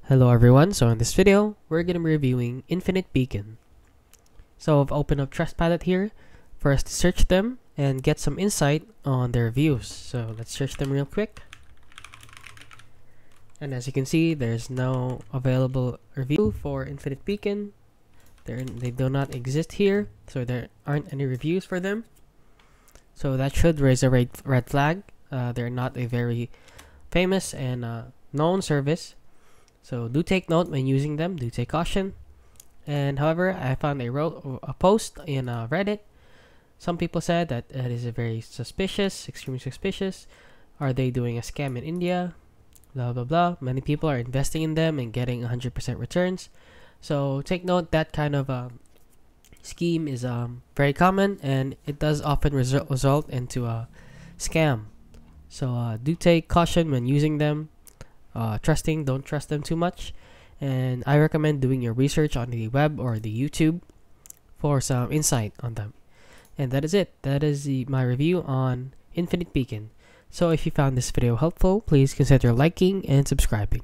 Hello everyone, so in this video, we're going to be reviewing Infinite Beacon. So I've opened up Trustpilot here for us to search them and get some insight on their reviews. So let's search them real quick. And as you can see, there's no available review for Infinite Beacon. They do not exist here, so there aren't any reviews for them. So that should raise a red flag. They're not a very famous and known service. So do take note when using them, do take caution. And however, I found a post in Reddit. Some people said that it is a very suspicious, extremely suspicious. Are they doing a scam in India? Blah blah blah. Many people are investing in them and getting 100% returns. So take note, that kind of scheme is very common, and it does often result into a scam. So do take caution when using them. Don't trust them too much, and I recommend doing your research on the web or the YouTube for some insight on them. And that is it. That is my review on Infinite Beacon. So if you found this video helpful, please consider liking and subscribing.